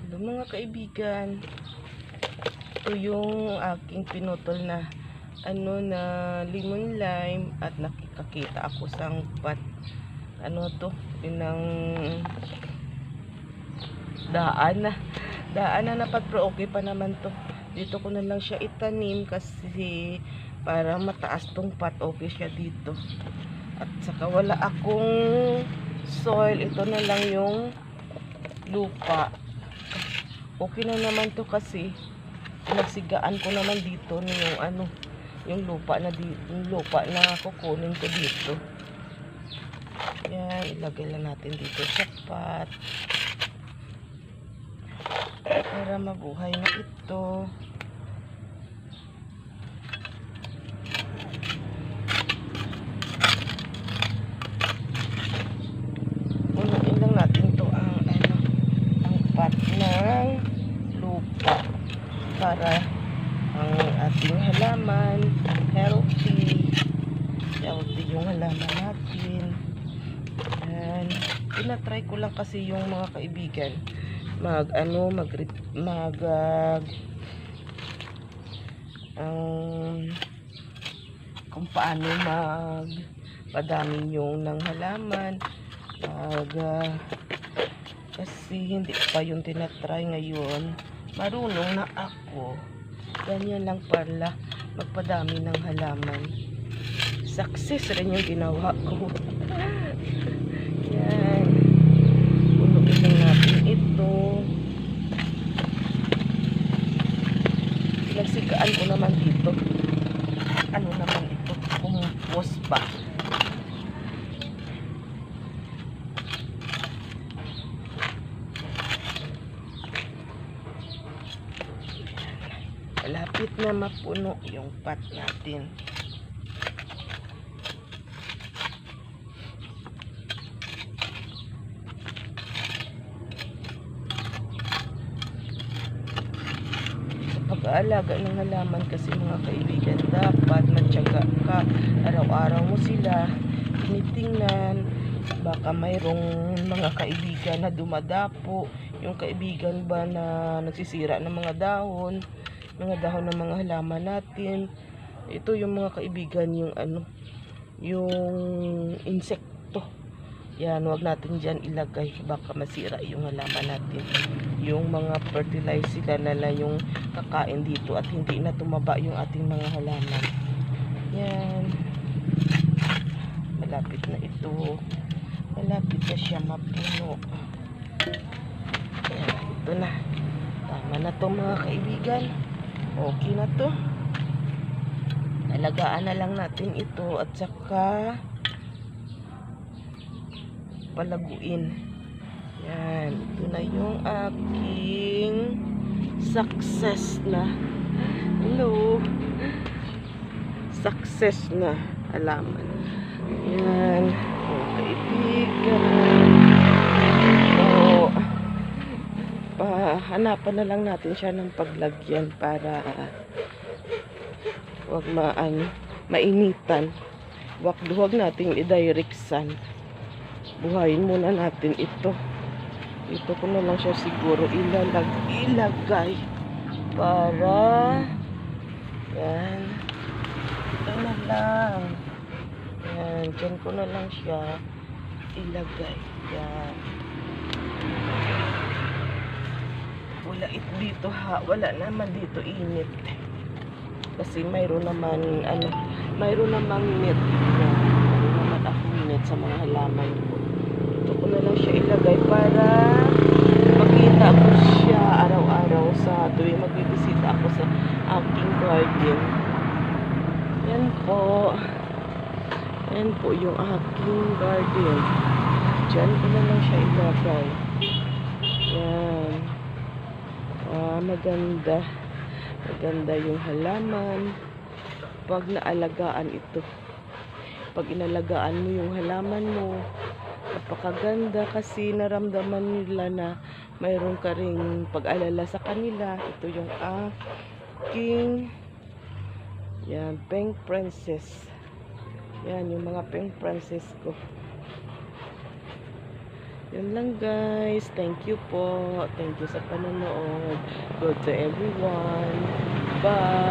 Hello mga kaibigan. Ito yung aking pinutol na na lemon lime at nakikita ako sa pat pinang daan na napat, pero okay pa naman to. Dito ko na lang siya itanim kasi para mataas tong pat, okay siya dito. At saka wala akong soil, ito na lang yung lupa. Okay na naman to kasi nagsigaan ko naman dito yung lupa na kukunin ko dito. Yan, ilagay lang natin dito sa pot para mabuhay na ito. Punuin lang natin to ang pot ng lupa para ang ating halaman healthy yung halaman natin. And tinatry ko lang kasi yung mga kaibigan kung paano magpadami yung ng halaman, kasi hindi pa yung tinatry ngayon. Marunong na ako. Ganyan lang pala magpadami ng halaman. Success rin yung ginawa ko. Yan. Punuin lang natin ito. Pinagsigaan ko naman dito. Ano naman ito? Compost ba? Malapit na mapuno yung pot natin. Pag-aalaga ng halaman kasi mga kaibigan, dapat matyaga ka. Araw-araw mo sila tinitingnan. Baka mayroong mga kaibigan na dumadapo, yung kaibigan ba na nagsisira ng mga dahon ng mga halaman natin. Ito yung mga kaibigan, yung insekto. Yan, wag natin dyan ilagay, baka masira yung halaman natin. Yung mga fertilizer sila nala yung kakain dito at hindi na tumaba yung ating mga halaman. Yan, malapit na ito, malapit na siya mapuno. Yan, ito na, tama na to mga kaibigan. Okay na to. Alagaan na lang natin ito at saka palaguin. Yan, ito na yung aking success na success na halaman. Yan, mga kaibigan. So, hanapan na lang natin siya ng paglagyan para wag mainitan. Huwag natin i-direct sun. Buhayin muna natin ito. Ito ko na lang siya siguro ilagay para yan. Ito na lang. Yan, dyan ko na lang siya ilagay. Yan. Wala naman dito init. Kasi mayroon naman net. Mayroon naman ako net sa mga halaman ko. Ito ko na lang siya ilagay para makita ko siya araw-araw sa tuwing magbibisita ako sa aking garden. Yan po. Yan po yung aking garden. Diyan ko na lang siya ilagay. Yan. Maganda yung halaman pag naalagaan ito. Pag inalagaan mo yung halaman mo, napakaganda kasi naramdaman nila na mayroon ka ring pag-alala sa kanila. Ito yung aking pink princess. Yan yung mga pink princess ko. Yun lang guys. Thank you po. Thank you sa panonood. Good to everyone. Bye.